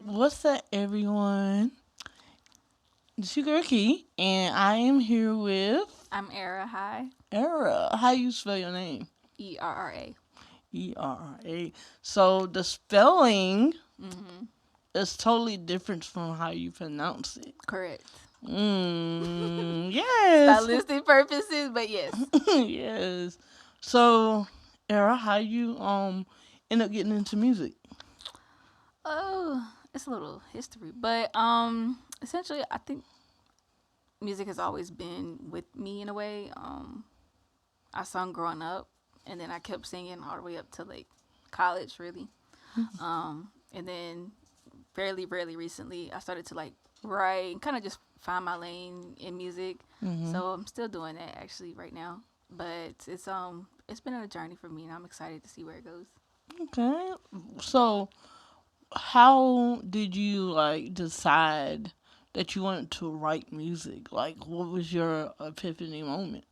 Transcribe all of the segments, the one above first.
What's up, everyone? It's your girl Key, and I am here with I'm Era. Hi. Era. How you spell your name? ERRA. ERRA. So the spelling Mm-hmm. is totally different from how you pronounce it. Correct. Yes. Stylistic purposes, but yes. Yes. So, Era, how you end up getting into music? Oh, it's a little history, but essentially, I think music has always been with me in a way. I sung growing up, and then I kept singing all the way up to like college, really. And then fairly recently, I started to like write and kind of just find my lane in music. Mm-hmm. So I'm still doing that actually right now. But it's been a journey for me, and I'm excited to see where it goes. Okay. So, how did you like decide that you wanted to write music? Like, what was your epiphany moment?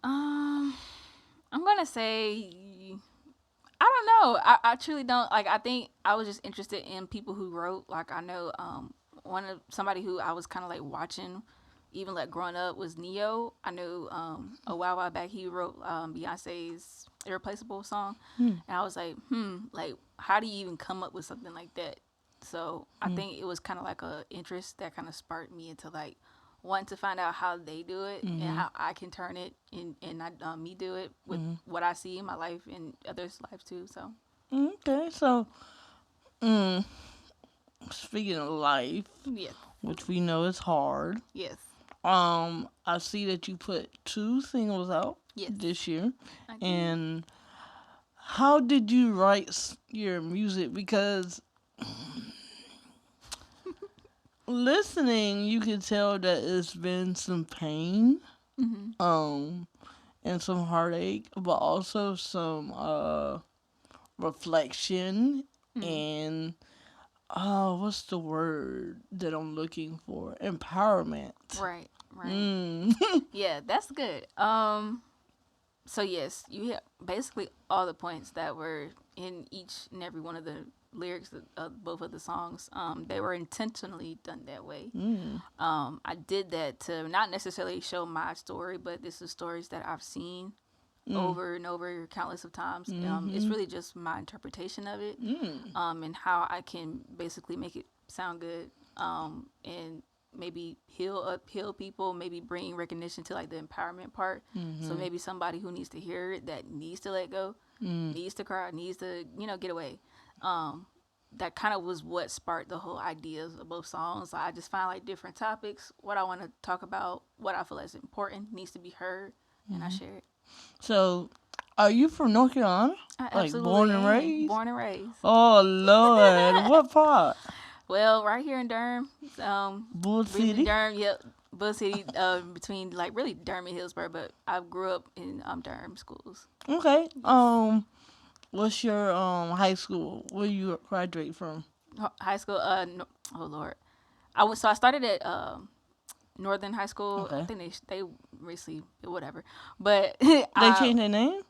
Um, I'm gonna say I don't know. I truly don't like. I think I was just interested in people who wrote. Like I know one of somebody who I was kind of like watching, even like growing up was Neo. I knew a while back he wrote Beyonce's "Irreplaceable" song, Hmm. and I was like, like how do you even come up with something like that? So I Hmm. think it was kind of like a interest that kind of sparked me into like wanting to find out how they do it and Hmm. how I can turn it and not me do it with Hmm. what I see in my life and others' lives too. So Okay, so mm, speaking of life, yes, which we know is hard, yes, I see that you put two singles out yes, this year, I did. and how did you write your music? Because listening, you can tell that it's been some pain, Mm-hmm. um, and some heartache, but also some reflection Mm. and what's the word that I'm looking for? Empowerment. Right, right. Mm. Yeah, that's good. So yes, you hit basically all the points that were in each and every one of the lyrics of both of the songs. They were intentionally done that way. Mm. I did that to not necessarily show my story, but this is stories that I've seen Mm. over and over countless of times. It's Mm-hmm. really just my interpretation of it, Mm. and how I can basically make it sound good, and maybe heal people, maybe bring recognition to like the empowerment part. So Mm-hmm. maybe somebody who needs to hear it that needs to let go, Mm. needs to cry, needs to get away. Um, that kind of was what sparked the whole ideas of both songs. So I just find like different topics, what I want to talk about, what I feel is important, needs to be heard, and I Mm-hmm. share it. So, are you from North Carolina? I Like absolutely born and am. raised? Born and raised. Oh Lord, what part? Well, right here in Durham, Bull in City. Durham, yep, Buzz City, between like really Durham and Hillsborough, but I grew up in Durham schools. Okay. Yes, What's your high school? Where you graduate from? high school. No, oh Lord, I started at Northern High School. I Okay. think they recently whatever, but They I changed their name.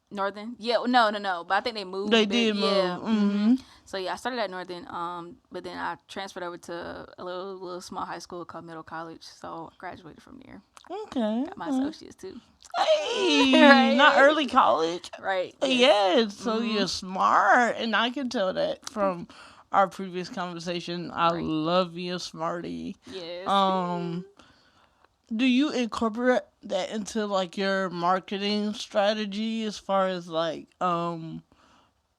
Northern. Yeah, no. But I think they They moved it. did Yeah. move. Mm-hmm. So yeah, I started at Northern. But then I transferred over to a little small high school called Middle College. So I graduated from there. Okay. Got my Okay. associates too. Hey, not Right. early college. Right. Yes. Yes, so Mhm. you're smart, and I can tell that from our previous conversation. I Right. love you, smarty. Yes. Um, do you incorporate that into like your marketing strategy as far as like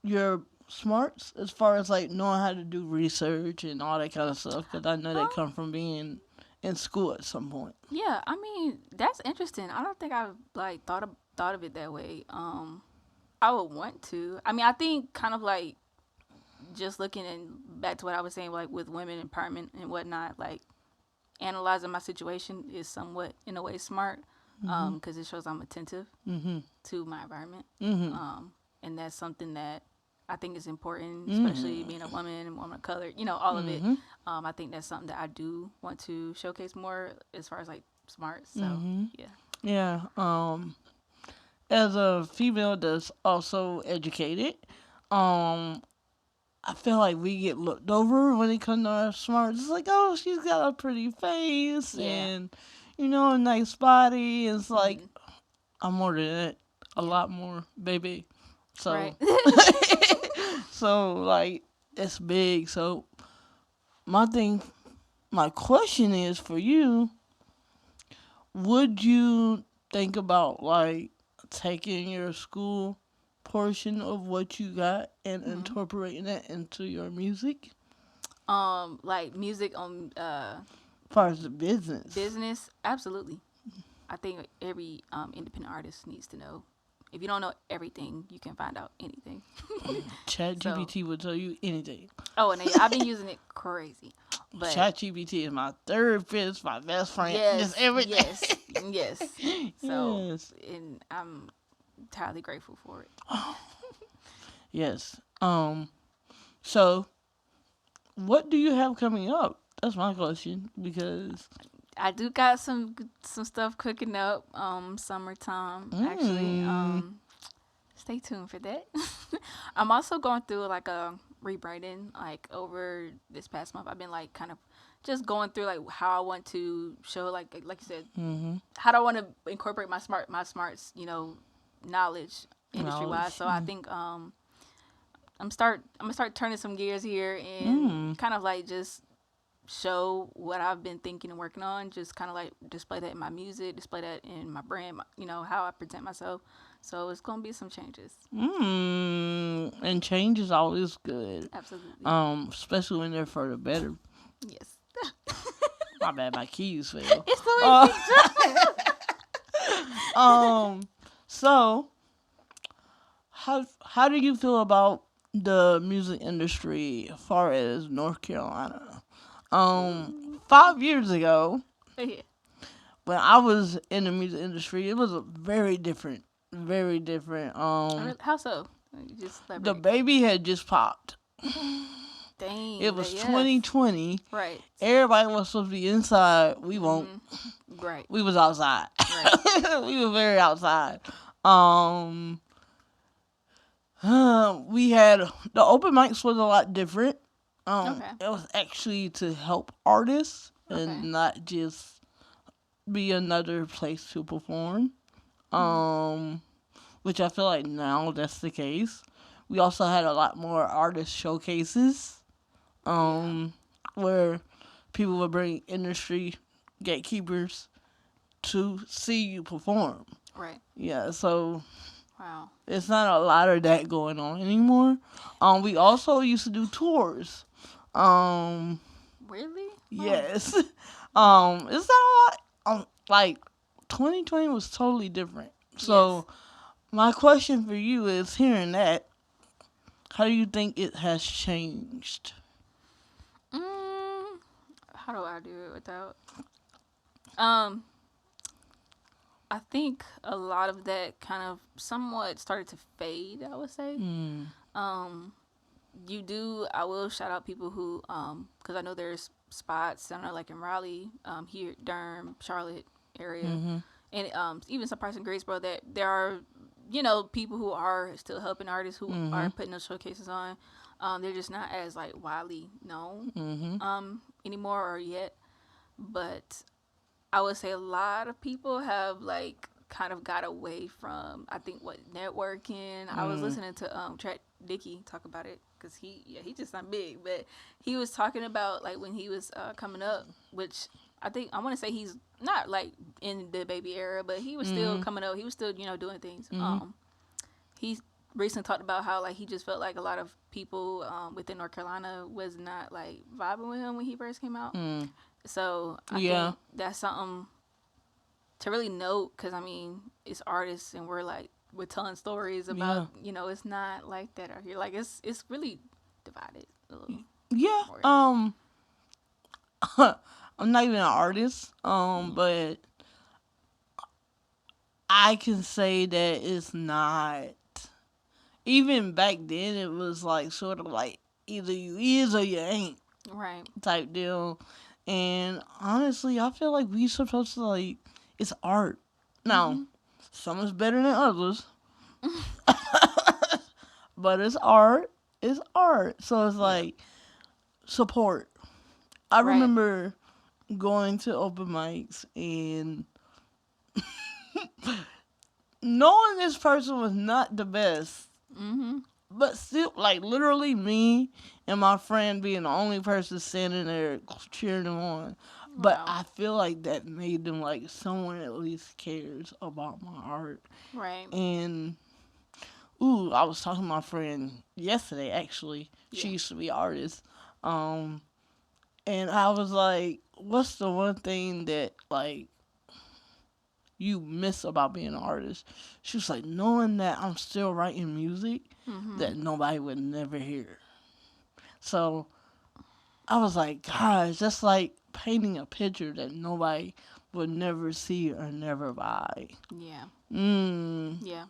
your smarts, as far as like knowing how to do research and all that kind of stuff? Because I know that Um. come from being in school at some point. Yeah. I mean, that's interesting. I don't think I've like thought of it that way. I would want to. I mean, I think kind of like just looking and back to what I was saying, like with women empowerment and whatnot, like analyzing my situation is somewhat in a way smart, Mhm. because it shows I'm attentive Mhm. to my environment, Mhm. um, and that's something that I think is important, especially Mhm. being a woman and woman of color. All of it. Mhm. I think that's something that I do want to showcase more as far as like smart. So Mhm. yeah. Yeah. As a female that's also educated, um, I feel like we get looked over when it comes to our smarts. It's like, oh, she's got a pretty face Yeah. and, a nice body. It's like, Hmm. I'm more than that. A Yeah. lot more, baby. Right. So, so like, it's big. So, my thing, my question is for you, would you think about like taking your school portion of what you got and Hmm. incorporating that into your music? Like music on As far as the business. business, absolutely. I think every independent artist needs to know. If you don't know everything, you can find out anything. Chat So, GPT will tell you anything. oh, and yeah, I've been using it crazy, but Chat GPT is my therapist, my best friend, just yes, everything. yes, yes. So, Yes. and I'm entirely grateful for it. Yes. So what do you have coming up? That's my question because I do got some stuff cooking up. Summertime actually. mm, Stay tuned for that. I'm also going through like a rebranding. Like over this past month, I've been like kind of just going through like how I want to show like you said, mm-hmm, how do I want to incorporate my smarts knowledge industry wise. knowledge. So I think I'm gonna start turning some gears here and Mm, kind of like just show what I've been thinking and working on. Just kind of like display that in my music, display that in my brand. How I present myself. So it's gonna be some changes. and change is always good. Absolutely. Especially when they're for the better. Yes. My bad, my keys fell. It's the way Uh, picture. um, so how do you feel about the music industry as far as North Carolina? 5 years ago, Yeah. when I was in the music industry, it was a very different, very different. How so? You just The elaborate. baby had just popped. It Dang. was Yes. 2020. Right. Everybody was supposed to be inside. We won't. Mhm. Right. We was outside. Right. We were very outside. Um, we had the open mics was a lot different. Okay. It was actually to help artists Okay. and not just be another place to perform. Mhm. Um, which I feel like now that's the case. We also had a lot more artist showcases, Yeah. um, where people would bring industry gatekeepers to see you perform. Right. Yeah, so Wow. it's not a lot of that going on anymore. We also used to do tours. Um, Really? Oh. yes. Wow. It's not a lot. Like 2020 was totally different. Yes. So my question for you is, hearing that, how do you think it has changed? Mm, how do I do it without? Um, I think a lot of that kind of somewhat started to fade. I would say. Mm, Um, you do. I will shout out people who, because I know there's spots. I know like in Raleigh, here, Durham, Charlotte area, mm-hmm, and even some parts in Greensboro that there are, people who are still helping artists who mm-hmm, are putting those showcases on. They're just not as like widely known mm-hmm, anymore or yet. But I would say a lot of people have like kind of got away from I think what networking. I was mm, listening to Track Dicky talk about it because he just not big, but he was talking about like when he was coming up, which I think I want to say he's not like in the baby era, but he was still mm-hmm, coming up. He was still doing things. mm-hmm, He recently talked about how like he just felt like a lot of people within North Carolina was not like vibing with him when he first came out. mm. So I Yeah, think that's something to really note because I mean it's artists and we're telling stories yeah, about it's not like that out here. Like it's really divided a little yeah. more. I'm not even an artist, Mm-hmm. but I can say that it's not. Even back then, it was like sort of like either you is or you ain't Right. type deal. And honestly, I feel like we supposed to like it's art. Now, Mm-hmm. some is better than others, but it's art. it's art. So it's Yeah. like support. I Right. remember going to open mics and knowing this person was not the best, Mhm. but still, like literally me and my friend being the only person standing there cheering them on. But Wow. I feel like that made them like someone at least cares about my art. Right. And ooh, I was talking to my friend yesterday. Actually, she Yeah. used to be an artist. Um, and I was like, "What's the one thing that like you miss about being an artist?" She was like, "Knowing that I'm still writing music Mhm. that nobody would never hear." So I was like, "Gosh, that's like painting a picture that nobody would never see or never buy." Yeah. Mm. Yeah.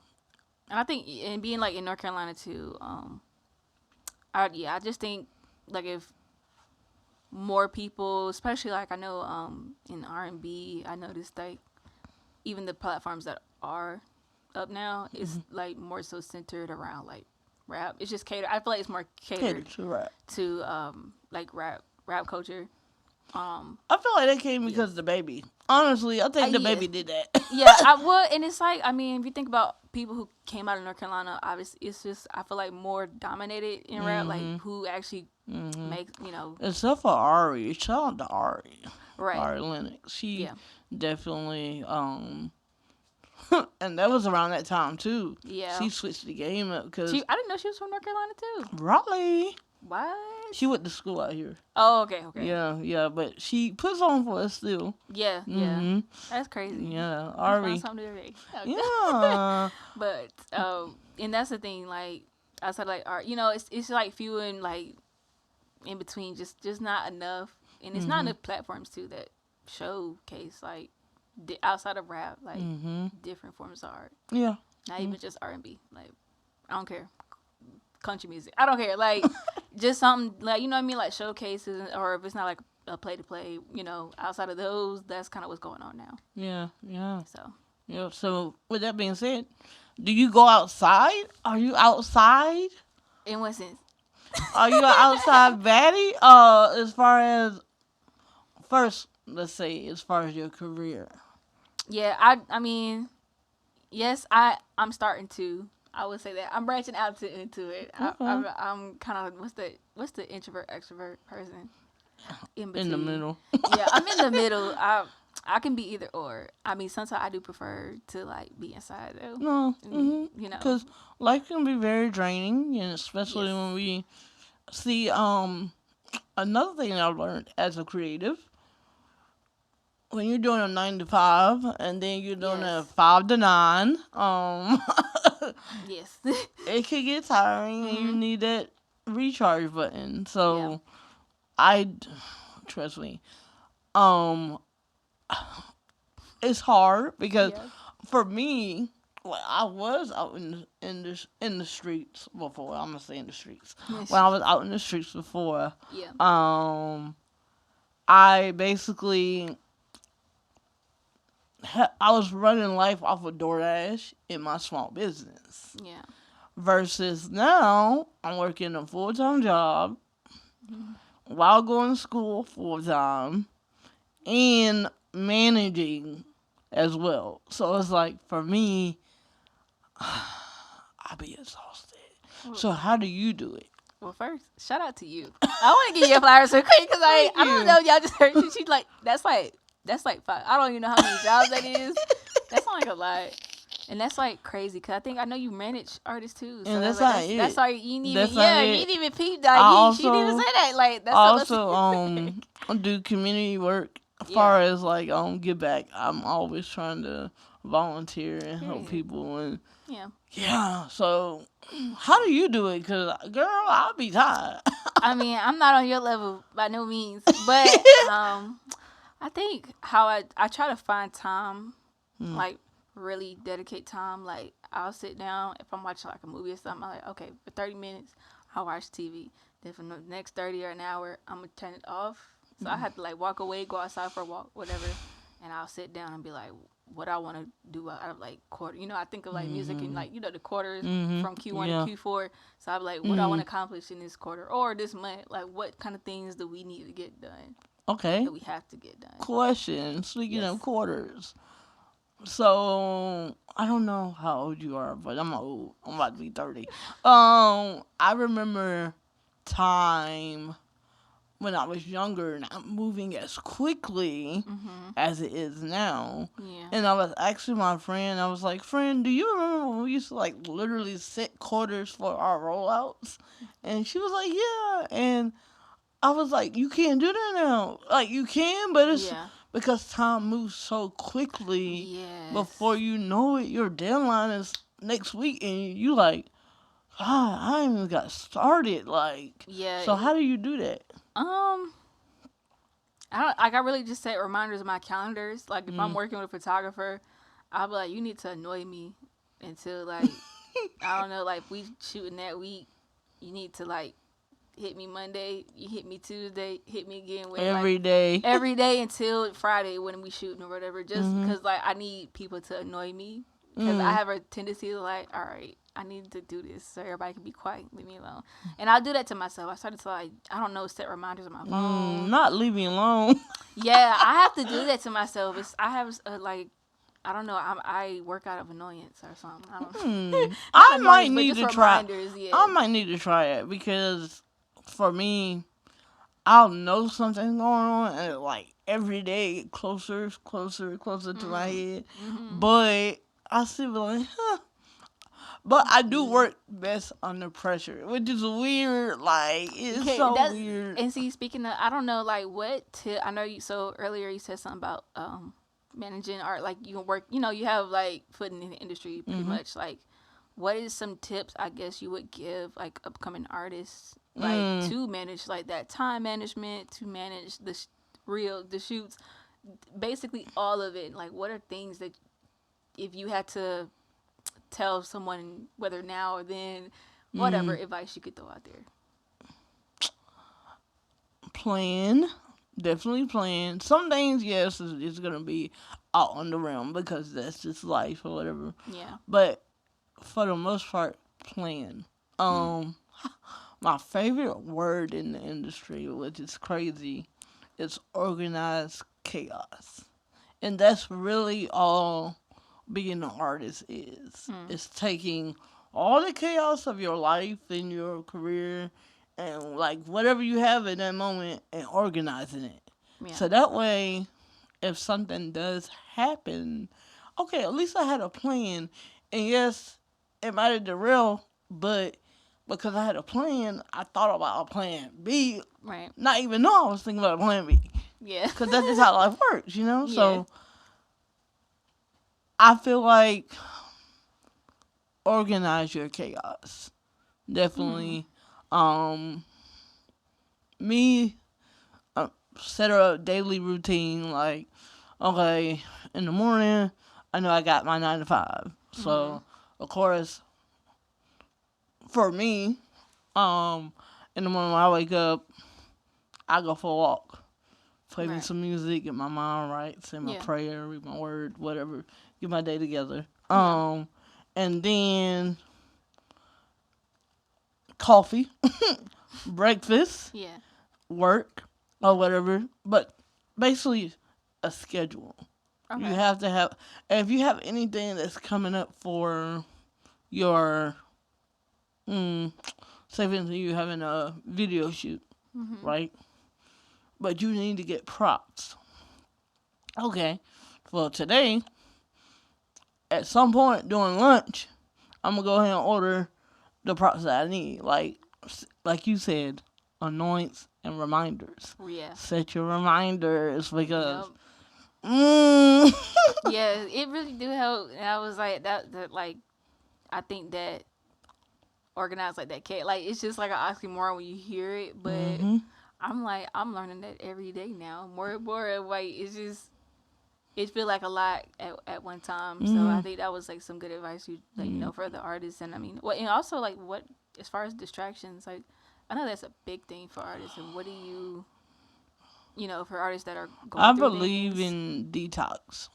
And I think and being like in North Carolina too. I just think like if more people, especially like I know in R&B, I noticed like even the platforms that are up now is like more so centered around like rap. It's just catered. I feel like it's more Cater catered to rap. to like rap culture. Um, I feel like that came yeah, because of the baby. Honestly, I think the yeah, baby did that. yeah. I would, and it's like I mean, if you think about people who came out of North Carolina, obviously it's just I feel like more dominated in rap, like hmm who actually hmm makes Except for Ari. Shout out to Ari. right, Ari Lennox. She yeah, definitely and that was around that time too. yeah. She switched the game up She because I didn't know she was from North Carolina too. Raleigh. She What? went to school out here. Oh, okay, okay. Yeah, yeah, but she puts on for us still. Yeah, yeah. hmm That's crazy. Yeah, I found Ari. something every day. Yeah. But and that's the thing. Like I said, like art. It's like few and like in between. Just not enough, and it's not hmm enough platforms too that showcase like outside of rap, like hmm different forms of art. Yeah. Not Mm. even just R&B. Like I don't care. Country music. I don't care. Like just something like you know what I mean, like showcases, or if it's not like a play to play, outside of those, that's kind of what's going on now. Yeah. Yeah. So Yeah. So with that being said, do you go outside? Are you outside? in what sense? Are you an outside baddie? As far as first, let's say as far as your career. Yeah, I mean, yes, I'm starting to. I would say that I'm branching out into it. Okay. I'm kind of what's the introvert extrovert person in In the between. middle. Yeah, I'm in the middle. I can be either or. I mean, sometimes I do prefer to like be inside though. No. You know. Because life can be very draining, and especially Yes. when we see another thing I've learned as a creative, when you're doing a 9 to 5 and then you're doing a Yes. 5 to 9, Yes. it can get tiring and you Mhm. need that recharge button. Yeah. So I trust me. Um, it's hard because Yeah. for me, well, I was out in the streets before. I'm gonna say in the streets. When I was out in the streets before, Yeah. um, I basically I was running life off of DoorDash in my small business. Yeah. Versus now, I'm working a full time job Mhm. while going to school full time and managing as well. So it's like for me, I be exhausted. Well, So how do you do it? well, first, shout out to you. I want to give you a flowers so quick because Thank I don't you. know if y'all just heard me. She's like that's like five. I don't even know how many jobs that is. That's not like a lot. And that's like crazy because I think I know you manage artists too. So And that's like not that's it. like you didn't even That's not you it. didn't even peep I that. She didn't even also say that. Like I that's also specific. do community work. As Yeah. far as like give back, I'm always trying to volunteer and help Period. people and Yeah. yeah. So how do you do it? Cause girl, I'll be tired. I mean, I'm not on your level by no means, but I think how I try to find time, Mm, like really dedicate time. Like I'll sit down if I'm watching like a movie or something. I'm like, okay, for 30 minutes, I'll watch TV. Then for the next 30 or an hour, I'm gonna turn it off. So I had to like walk away, go outside for a walk, whatever, and I'll sit down and be like, what I want to do out of like quarter. You know, I think of like music and Mhm. like the quarters Mhm. from Q1 to Yeah. Q4. So I'm like, what I want Mhm. to accomplish in this quarter or this month. Like, what kind of things do we need to get done? Okay. That we have to get done. Question. Speaking Yes. of quarters, so I don't know how old you are, but I'm old. I'm about to be 30. I remember time when I was younger, not moving as quickly Mhm. as it is now. Yeah. And I was asking my friend, I was like, friend, do you remember when we used to like literally set quarters for our rollouts? And she was like, yeah. And I was like, you can't do that now. Like, you can, but it's Yeah. because time moves so quickly. Before Yes. you know it, your deadline is next week, and you like, God, I ain't even got started. Like, Yeah. so how do you do that? Um. I don't like. I really just set reminders in my calendars. Like if I'm Mm. working with a photographer, I'll be like, you need to annoy me until like I don't know. Like if we shooting that week, you need to like hit me Monday. You hit me Tuesday. Hit me again with like Every day. every day until Friday when we shooting or whatever. Just Mm-hmm. because like I need people to annoy me because I Mm. have a tendency to like, all right, I need to do this so everybody can be quiet, leave me alone. And I'll do that to myself. I started to like, I don't know, set reminders on my phone. Not leave me alone. Yeah, I have to do that to myself. I have like I don't know. I work out of annoyance or something. I don't. Not I might annoyance, but need just to try. reminders. Yeah. I might need to try it because for me, I'll know something's going on, and like every day it closer, closer, closer to my Mhm. head. Mhm. But I still be like, huh. But I do Yeah. work best under pressure, which is weird. Like You it's can't. so That weird. and see. Speaking of, I don't know. Like what tip? I know you. So earlier you said something about managing art. Like you can work. You know, you have like foot in the industry pretty Mhm. much. Like, what is some tips I guess you would give like upcoming artists like Mm. to manage like that time management to manage the shoots, basically all of it. Like, what are things that if you had to tell someone whether now or then, whatever Mm. advice you could throw out there? Plan. Definitely plan. Some things, yes, it's gonna be out on the realm because that's just life or whatever. Yeah. But for the most part, plan. Um, my favorite word in the industry, which is crazy, is organized chaos, and that's really all being an artist is. Mm. It's taking all the chaos of your life and your career and like whatever you have in that moment and organizing it. Yeah. So that way, if something does happen, okay, at least I had a plan. And yes, it might have derailed, but because I had a plan, I thought about a plan B, Right. not even know I was thinking about a plan B. Yeah. Because that's just how life works, you know? Yeah. So I feel like organize your chaos. Mm. Definitely. Um, me, uh, set a daily routine like, okay, in the morning, I know I got my 9 to 5. Mm. So, of course, for me, um, in the morning when I wake up, I go for a walk, play me Right. some music, get my mind right, say my Yeah. prayer, read my word, whatever, get my day together. Yeah. And then coffee, breakfast, Yeah. work, or Yeah. whatever. But basically, a schedule. You Okay. have to have, and if you have anything that's coming up for your, mm, say for instance, you having a video shoot, Mhm. right? But you need to get props. Okay. Well, today, at some point during lunch, I'm gonna go ahead and order the props that I need. Like you said, annoyance and reminders. Yeah. Set your reminders because Yep. mm, Yeah. It really do help. And I was like that. That like I think that organized like that cat. Like it's just like an oxymoron when you hear it, but mm-hmm, I'm like I'm learning that every day now. More and more. Like it's just it feel like a lot at one time. So mm-hmm, I think that was like some good advice you like for the artists. And I mean, what and also like what as far as distractions, like I know that's a big thing for artists. And what do you know for artists that are I going through believe things? in detox.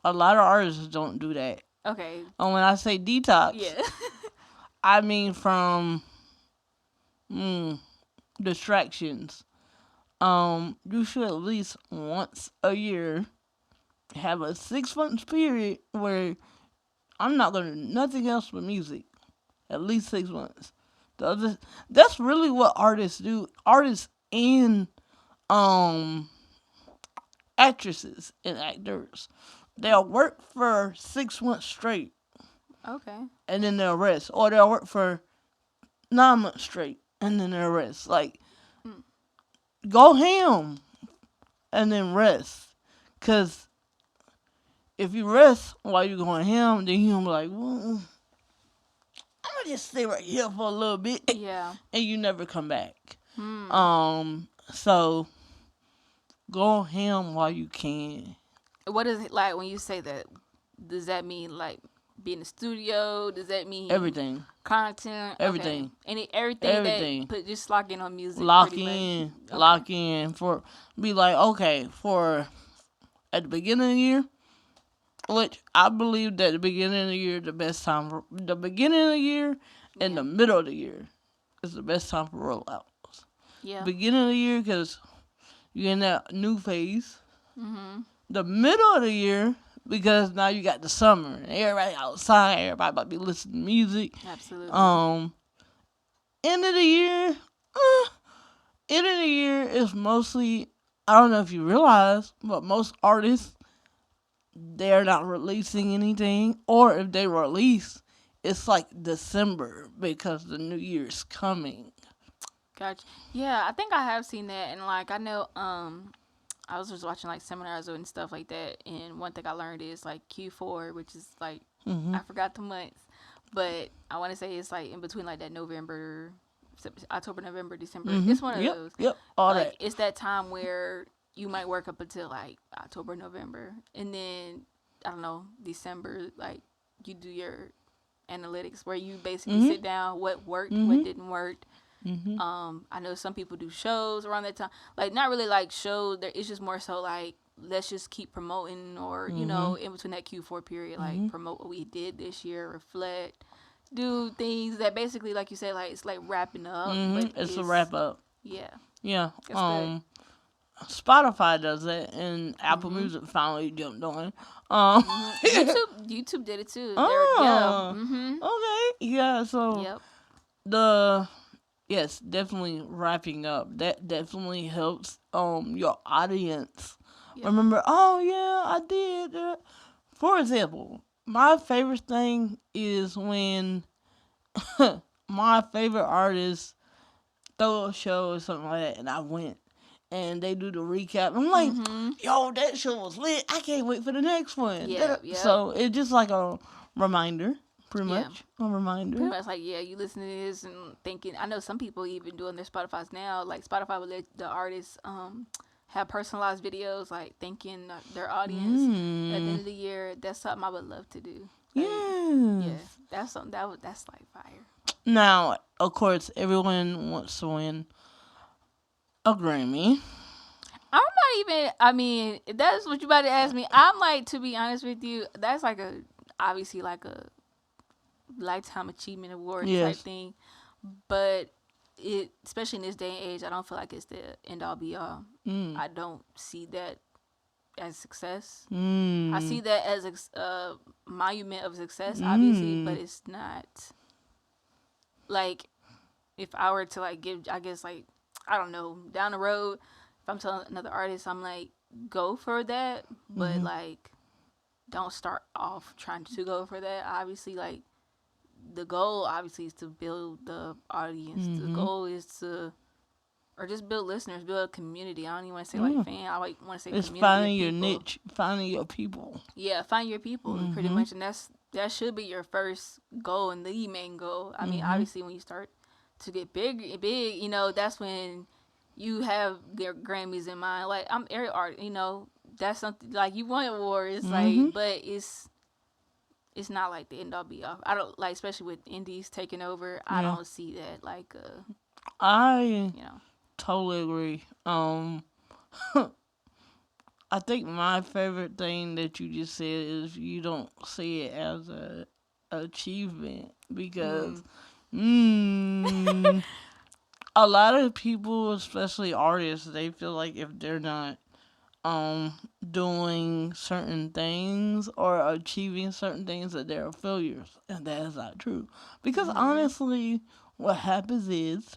A lot of artists don't do that. Okay. And when I say detox, Yeah. I mean from mm, distractions. You should at least once a year have a 6 month period where I'm not gonna do nothing else but music. At least 6 months. The other, that's really what artists do. Artists and um actresses and actors, they'll work for 6 months straight Okay. and then they'll rest, or they'll work for 9 months straight and then they'll rest. Like, Mm. go ham and then rest, cause if you rest while you're going ham, then you'll be like, well, I'm gonna just stay right here for a little bit, Yeah. and you never come back. Hmm. So go ham while you can. What is it like when you say that? Does that mean like be in the studio? Does that mean Everything, content? Okay. everything, Everything that everything. put just lock in on music Lock pretty much. in, Okay. lock in for be like, okay, for at the beginning of the year, which I believe that the beginning of the year the best time for the beginning of the year and Yeah. the middle of the year is the best time for rollouts. Yeah. Beginning of the year because you're in that new phase. Mhm. The middle of the year because now you got the summer and everybody outside, everybody about to be listening to music. Absolutely. Um, End of the year, uh, end of the year is mostly, I don't know if you realize, but most artists, they're not releasing anything, or if they release, it's like December because the new year's coming. Gotcha. Yeah, I think I have seen that, and like I know, I was just watching like seminars and stuff like that, and one thing I learned is like Q4, which is like Hmm. I forgot the months, but I want to say it's like in between like that October, November, December. Hmm. It's one of Yep, those. yep, all Like that. it's that time where you might work up until like October, November, and then I don't know December. Like you do your analytics where you basically Hmm. sit down what worked, what Hmm. didn't work. Hmm. I know some people do shows around that time. Like not really like shows. There, it's just more so like let's just keep promoting, or Hmm. in between that Q4 period, like Hmm. promote what we did this year, reflect, do things that basically, like you said, like it's like wrapping up, Hmm. but It's a it's wrap up. yeah, Yeah. that's good. Spotify does it, and Apple Mhm. Music finally jumped on. Um, Mhm. YouTube did it too. They're yeah. oh, Mhm. okay, yeah. So Yep. the yes, definitely wrapping up. That definitely helps your audience Yep. remember. Oh yeah, I did. For example, my favorite thing is when my favorite artist throw a show or something like that, and I went. And they do the recap. I'm like, Mhm. yo, that show was lit. I can't wait for the next one. Yeah. Yep. So it's just like a reminder, pretty Yeah. much. A reminder. Pretty much like yeah, you listen to this and thinking. I know some people even doing their Spotify's now. Like Spotify will let the artists have personalized videos, like thanking their audience at the end Mm. of the year. That's something I would love to do. Like yeah, Yes. that's something that's like fire. Now, of course, everyone wants to win a Grammy. I'm not even. I mean, if that's what you about to ask me, I'm like to be honest with you. That's like a obviously like a lifetime achievement award type Yes. thing, but it especially in this day and age, I don't feel like it's the end all be all. Mm. I don't see that as success. I Mm. see that as a monument of success, obviously, but Mm. it's not like if I were to like give, I guess like I don't know down the road, if I'm telling another artist, I'm like go for that, but Mm-hmm. like don't start off trying to go for that. Obviously, like the goal obviously is to build the audience. The Mm-hmm. goal is to or just build listeners, build a community. I don't even want to say like Yeah. fan. I like want to say It's community of finding your people. niche, finding your people. Yeah, find your people pretty Mm-hmm. much, and that should be your first goal and the main goal. I mean, Mm-hmm. obviously, when you start to get big, that's when you have their Grammys in mind. Like I'm every art, that's something like you want awards, Mm-hmm. like, but it's not like the end all be all. I don't like, especially with indies taking over. I Yeah. don't see that like, I you know, totally agree. I think my favorite thing that you just said is you don't see it as a achievement because Mm. mm, a lot of people, especially artists, they feel like if they're not um doing certain things or achieving certain things that they're failures, and that is not true. Because Mhm. honestly, what happens is,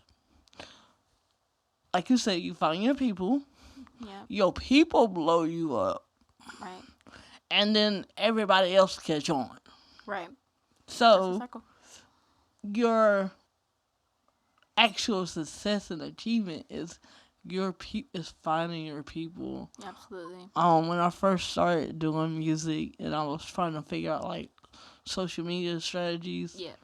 like you said, you find Yep. your people blow you up, Right. and then everybody else catch on. Right. That's a So cycle. your actual success and achievement is is finding your people. Absolutely. When I first started doing music and I was trying to figure out like social media strategies, Yeah.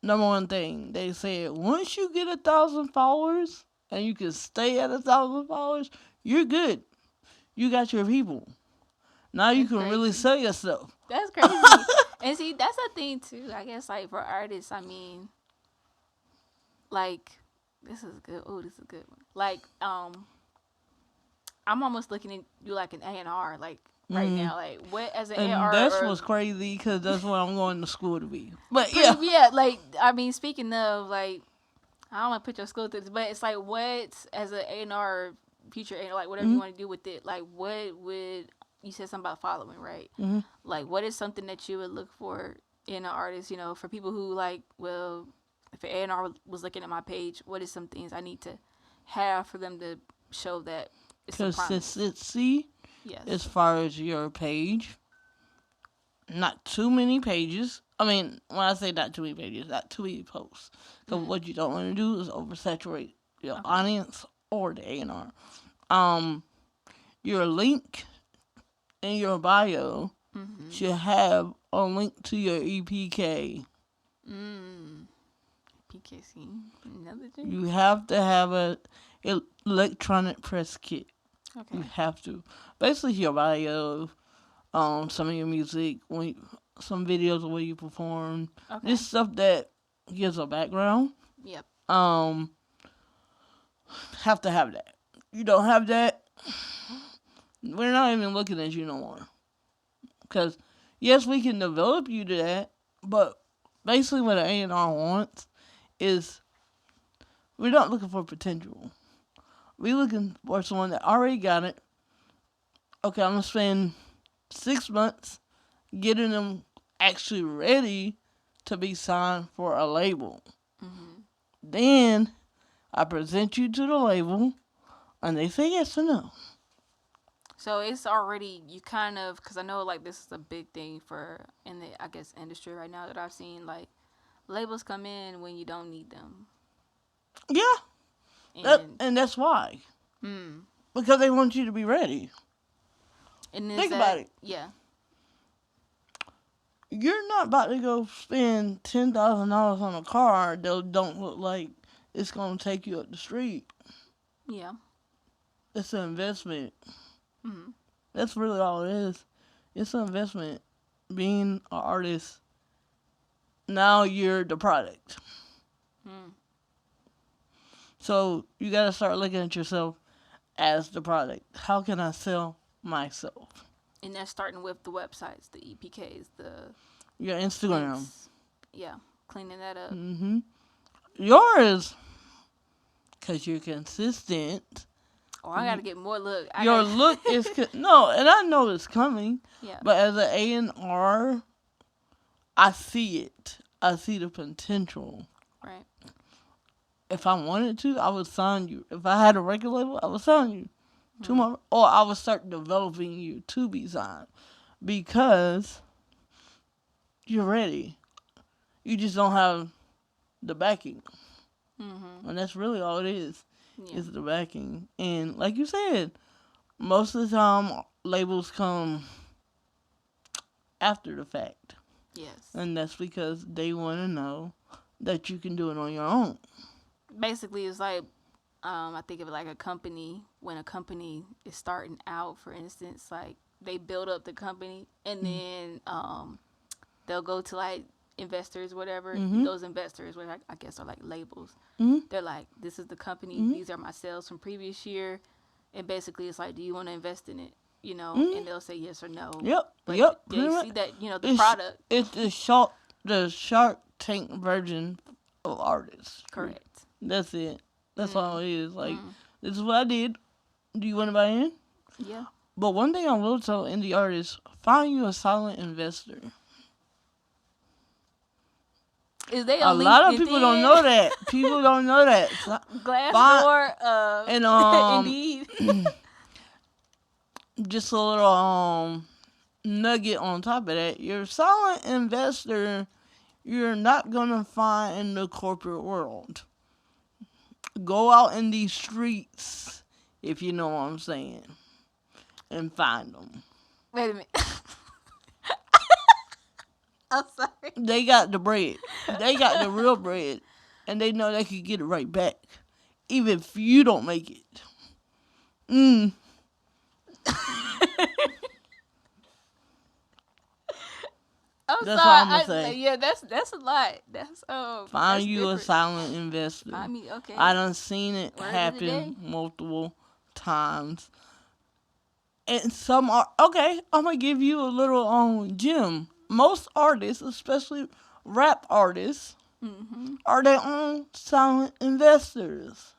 number one thing they said, once you get 1,000 followers and you can stay at 1,000 followers, you're good. You got your people. Now you That's can really crazy. sell yourself. That's crazy. And see, that's a thing too. I guess like for artists, I mean, like this is good. Oh, this is a good one. Like, I'm almost looking at you like an A&R, like right Mm. now. Like what as an And A&R that's or what's crazy because that's what I'm going to school to be. But pretty yeah. yeah, like I mean, speaking of like I don't want to put your school through this, but it's like what as an A&R future A&R, like whatever you Hmm. want to do with it, like what would you said something about following, right? Hmm. Like what is something that you would look for in an artist, you know, for people who like, well, if an A&R was looking at my page, what is some things I need to have for them to show that it's some promise? Consistency as Yes. far as your page. Not too many pages. I mean, when I say not too many pages, not too many posts. Because Mm-hmm. what you don't want to do is oversaturate your Okay. audience or the A&R. Um, your link in your bio Mm-hmm. should have a link to your EPK. Mm. PKC. Another thing? You have to have a electronic press kit. You Okay. have to. Basically, your bio, some of your music, some videos of where you perform, Okay. just stuff that gives a background. Yep. Um, have to have that. You don't have that, we're not even looking at you no more. Because yes, we can develop you to that, but basically what an A&R wants is we're not looking for potential. We're looking for someone that already got it. Okay, I'm gonna spend 6 months getting them actually ready to be signed for a label. Mm-hmm. Then I present you to the label, and they say yes or no. So it's already you kind of because I know like this is a big thing for in the I guess industry right now that I've seen like labels come in when you don't need them Yeah, and and that's why. hmm Because they want you to be ready. and is Think about that it. yeah You're not about to go spend $10,000 on a car that don't look like it's gonna take you up the street. yeah It's an investment. mm-hmm. That's really all it is. It's an investment. Being an artist, now you're the product. Mm. So you gotta start looking at yourself as the product. How can I sell myself? And that's starting with the websites, the EPKs, the Your Instagram. links, yeah, cleaning that up. Mm-hmm. Yours, because you're consistent. Oh, I gotta get more look. I Your gotta look is no, and I know it's coming, yeah but as an A&R, I see it. I see the potential. right If I wanted to, I would sign you. If I had a record label, I would sign you to mm. my, or I would start developing you to be signed because you're ready. You just don't have the backing, Mm-hmm. and that's really all it Yeah. is the backing. And like you said, most of the time labels come after the fact. Yes. And that's because they want to know that you can do it on your own. Basically, it's like I think of it like a company when a company is starting out. For instance, like they build up the company and then they'll go to like investors, whatever. And Mm-hmm. those investors, which I guess are like labels, Mm-hmm. they're like, "This is the company. Mm-hmm. These are my sales from previous year." And basically, it's like, "Do you want to invest in it?" Mm, and they'll say yes or no. yep, But yep. they Pretty much. see that, the It's product. it's the Shark Tank version of artistry. Correct. That's it. That's all Mm, it is. Like, mm, this is what I did. Do you want to buy in? yeah. But one thing I will tell indie artists: find you a silent investor. Is they A on lot of people don't LinkedIn? know that. People don't know that. So, find Glassdoor, and Indeed. just a little nugget on top of that. Your silent investor, you're not gonna find in the corporate world. Go out in these streets, if you know what I'm saying, and find them. Wait a minute. I'm sorry. They got the bread. They got the real bread, and they know they can get it right back, even if you don't make it. Mm, I'm that's all sorry. I'm gonna say. Yeah, that's a lot. Find That's you a different. silent investor. Find me, okay. I done seen it Word of the happen day. multiple times. And some are okay. I'm gonna give you a little gem. Most artists, especially rap artists, Hmm. are their own silent investors.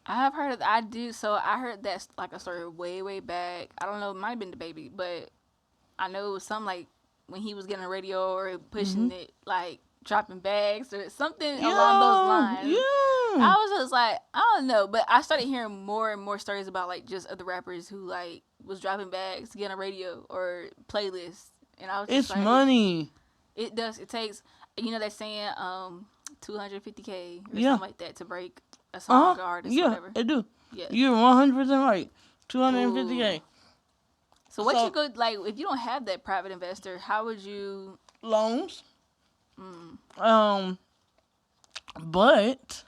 I have heard of, I do. So I heard that's like a story way, way back. I don't know. It might have been the baby, but I know it was something like when he was getting a radio or Hmm. pushing it, like dropping bags or something along those Yeah, lines. yeah. I was just like, I don't know, but I started hearing more and more stories about like just other rappers who like was dropping bags to get on radio or playlists, and I was just It's like, money. it does. It takes, they're saying 250K or Yeah. something like that to break a Uh huh. song or artist, Yeah, whatever. it do. Yeah. You're 100% right. Ooh. 250K. So what you So could like if you don't have that private investor, how would you? loans. Mm, Um, but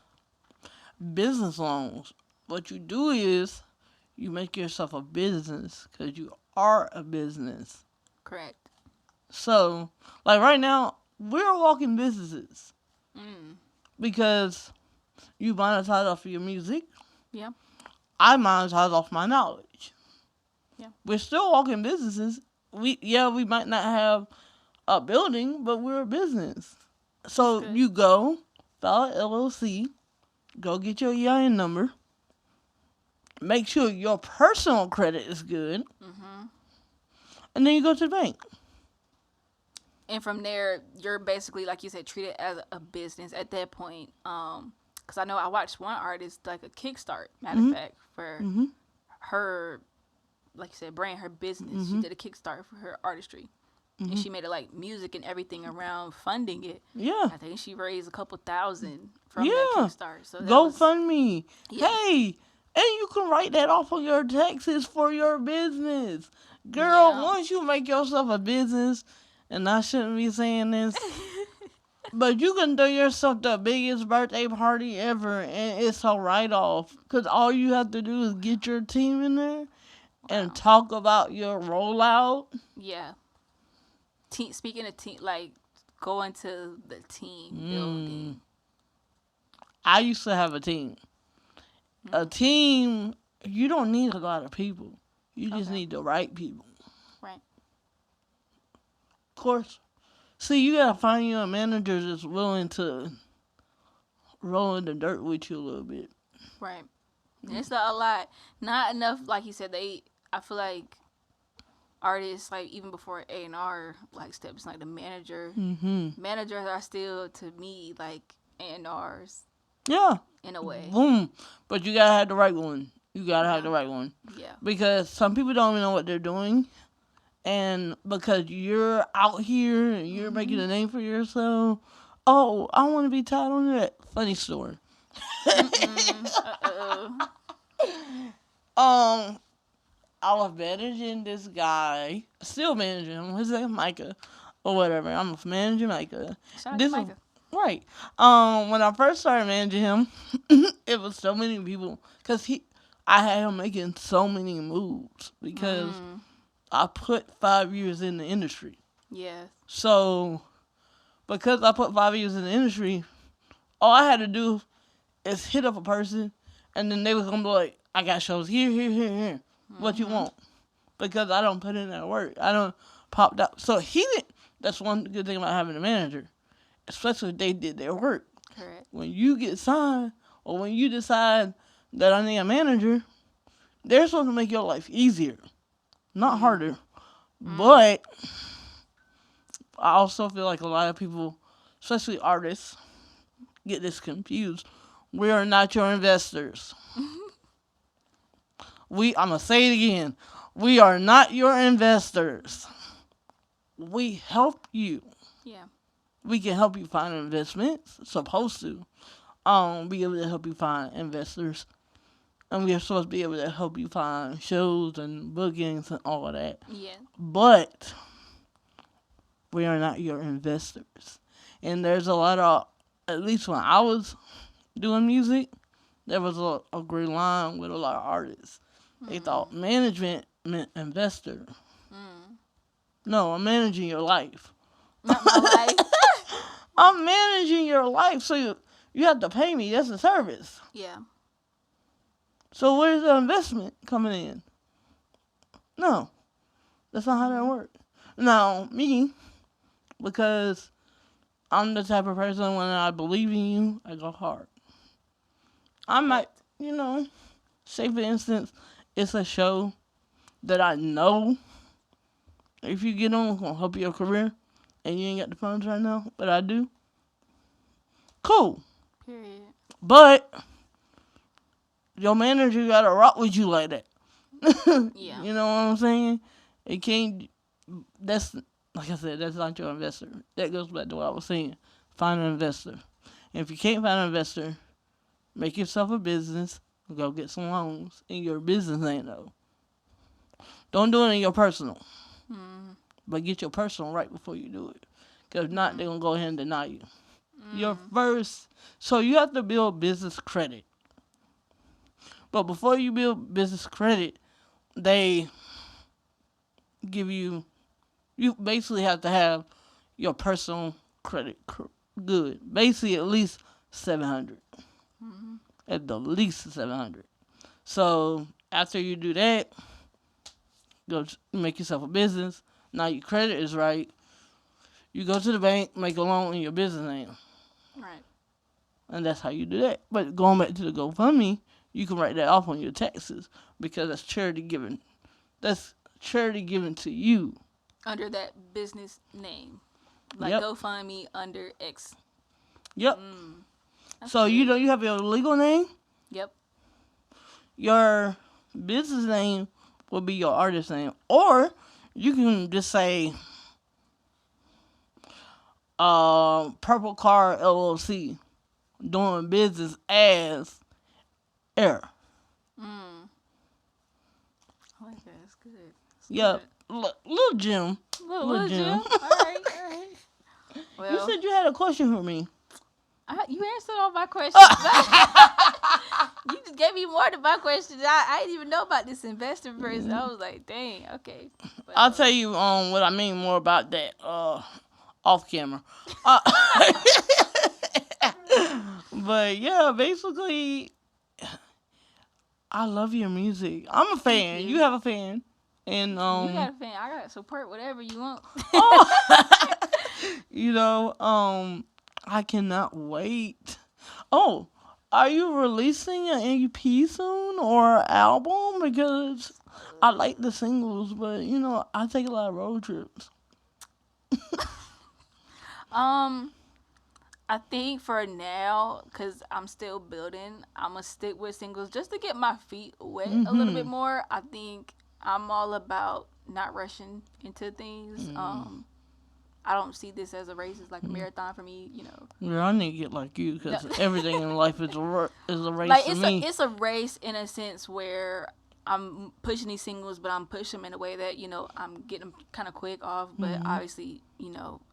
business loans. What you do is you make yourself a business because you are a business. correct. So, like right now, we're walking businesses Mm, because you monetize off of your music. yeah. I monetize off my knowledge. Yeah. We're still walking businesses. We might not have a building, but we're a business. That's So good. you go file an LLC, go get your EIN number, make sure your personal credit is good, Hmm. and then you go to the bank. And from there, you're basically like you said, treated as a business at that point. Because I know I watched one artist like a kickstart. Matter of Mhm. fact, for Mhm. her, like you said, brand, her business. She Mhm. did a kickstart for her artistry, and Mhm. she made it like music and everything around funding it. Yeah. I think she raised a couple thousand from that Yeah. kickstart. So that was, GoFundMe. yeah, Hey, and you can write that off on your taxes for your business. Girl, yeah. once you make yourself a business, and I shouldn't be saying this, but you can do yourself the biggest birthday party ever, and it's a write off. Because all you have to do is get your team in there and Wow. talk about your rollout. Yeah. Speaking of team, like going to the team Mm. building. I used to have a team. A Mm, team, you don't need a lot of people. You just okay. need the right people. Right. Of course. See, you gotta find you a manager that's willing to roll in the dirt with you a little bit. Right. And it's not a lot. Not enough. Like you said, I feel like artists, like even before A&R like steps, like the manager. Mm-hmm. Managers are still to me like A&Rs Yeah. in a way. Boom. But you gotta have the right one. You gotta have Yeah. the right one. Yeah. Because some people don't even know what they're doing. And because you're out here and you're making Mhm. a name for yourself, oh, I want to be tied on that. Funny story. Mm-mm. Uh-oh. um, I was managing this guy, still managing him. His name Micah, or whatever. I'm managing Micah. Shout out to This is Micah. right. When I first started managing him, it was so many people because I had him making so many moves because Mm. I put 5 years in the industry. Yes. So because I put 5 years in the industry, all I had to do is hit up a person, and then they was gonna be like, "I got shows here, here, here, here. What you Mhm. want?" because I don't put in that work. I don't popped up. So he didn't. That's one good thing about having a manager, especially if they did their work. Correct. When you get signed or when you decide that I need a manager, they're supposed to make your life easier, not Mm. harder. Mm. But I also feel like a lot of people, especially artists, get this confused. We are not your investors. I'm gonna say it again. We are not your investors. We help you. Yeah. We can help you find investments. Supposed to. Be able to help you find investors. And we are supposed to be able to help you find shows and bookings and all of that. Yeah. But we are not your investors. And there's a lot of, at least when I was doing music, there was a great line with a lot of artists. They thought Mm. management meant investor. Mm. No, I'm managing your life. Not my life. I'm managing your life, so you have to pay me. That's a service. Yeah. So where's the investment coming in? No, that's not how that Mm-hmm. works. Now, me, because I'm the type of person when I believe in you, I go hard. I might, Fact. say for instance, it's a show that I know if you get on, it's gonna help your career, and you ain't got the funds right now, but I do. Cool, Period. but your manager gotta rock with you like that. Yeah. You know what I'm saying? It can't. That's like I said. That's not your investor. That goes back to what I was saying. Find an investor. And if you can't find an investor, make yourself a business. Go get some loans in your business name though. Don't do it in your personal, Mm. but get your personal right before you do it. Cause if not, they're Mm. gonna go ahead and deny you. Your Mm. first, so you have to build business credit. But before you build business credit, they give you. You basically have to have your personal credit good. Basically, at least 700. Mm. At the least 700. So after you do that, go make yourself a business. Now your credit is right. You go to the bank, make a loan in your business name, Right. and that's how you do that. But going back to the GoFundMe, you can write that off on your taxes because that's charity giving. That's charity given to you. Under that business name, like Yep. GoFundMe under X. Yep. Mm. That's So good. you have your legal name, Yep. your business name will be your artist name, or you can just say Purple Car LLC doing business as Air. Mm. I like that. That's good. That's Yep. good. Little Jim. Little Little Jim. Jim. All right. All right. You Well, said you had a question for me. you answered all my questions. You just gave me more than my questions. I didn't even know about this investor person. I was like, dang, okay. I'll Well, tell you what I mean more about that off camera. Uh, but yeah, basically, I love your music. I'm a thank fan. You you. have a fan, and You got a fan. I got to support whatever you want. oh, I cannot wait. Oh, are you releasing an EP soon or album? Because I like the singles, but I take a lot of road trips. um, I think for now, because I'm still building, I'm going to stick with singles just to get my feet wet a little bit Mm-hmm. more. I think I'm all about not rushing into things. Mm. I don't see this as a race. It's like a marathon for me. Yeah, I need to get like you No. because everything in life is a race Like to it's a me. it's a race in a sense where I'm pushing these singles, but I'm pushing them in a way that I'm getting them kind of quick off. But Hmm. obviously,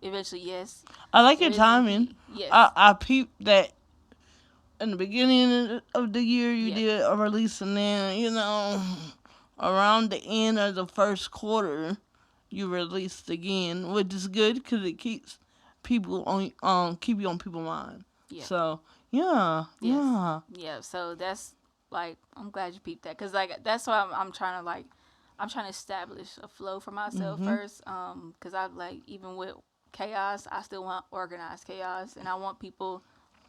eventually, yes, I like your there is an timing. EP. Yes, I peeped that in the beginning of the year you yeah, did a release, and then around the end of the first quarter you released again, which is good because it keeps people on keep you on people's mind. yeah, So yeah, yes, yeah. yeah. So that's like I'm glad you peeped that because like that's why I'm trying to like I'm trying to establish a flow for myself Mhm. first. Because I like even with chaos, I still want organized chaos, and I want people,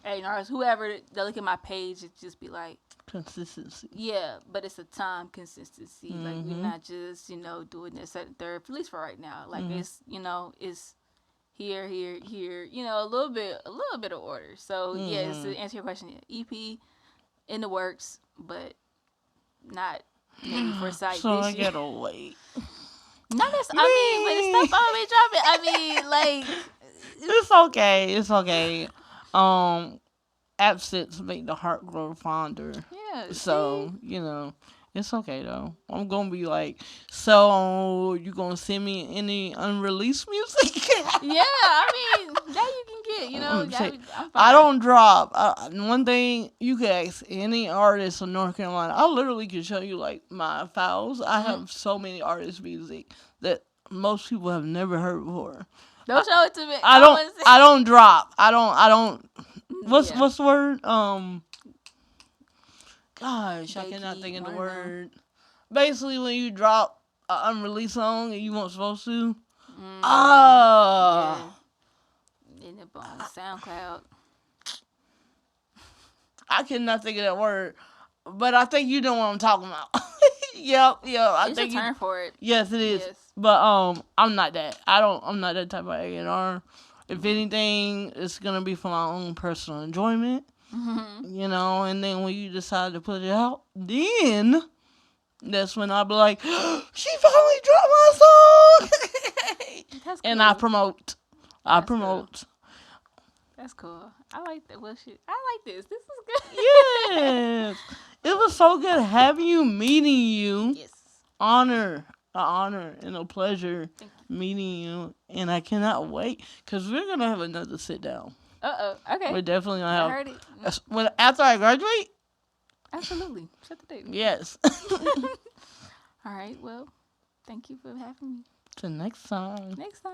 A&Rs, whoever, they look at my page and just be like, Consistency. yeah, but it's a time consistency. Like we're Mhm. not just doing this at the third, at least for right now. Like Mhm. it's it's here, here, here. A little bit of order. So yes, to Mhm. answer your question, yeah, EP in the works, but not maybe for sight So I this year. gotta wait. Not as I mean, but the stuff Me. I'll be dropping. I mean, like It's okay. It's okay. Um, absence make the heart grow fonder. yeah. See, So, it's okay though. I'm gonna be like, so you gonna send me any unreleased music? yeah. I mean, that you can get. Say, I'm I fine. don't drop. One thing you can ask any artist in North Carolina. I literally can show you like my files. I Mm-hmm. have so many artist music that most people have never heard before. I, Don't show it to me. I I don't. want to I don't drop. I don't. see. What's Yeah, what's the word? Gosh, I cannot gatekeep think of the one of them. word. Basically, when you drop an unreleased song and you weren't supposed to, Yeah, ah, end up on SoundCloud. I cannot think of that word. But I think you know what I'm talking about. Yep. I It's your think you. turn for it. Yes, it is. Yes. But I'm not that. I'm not that type of A&R. If Yeah. anything, it's gonna be for my own personal enjoyment. Mm-hmm. And then when you decide to put it out, then that's when I'll be like, she finally dropped my song, That's and I cool. promote. I That's cool. promote. That's cool. I like that. Well, shit. I like this. This is good. Yes, it was so good having you, meeting you. yes. Honor, an honor, and a pleasure Thank you. meeting you, and I cannot wait because we're gonna have another sit down. Okay. We're definitely I gonna heard it. have when after I graduate. Absolutely. Shut the date. Yes. All right. Well, thank you for having me. Till next time. Next time.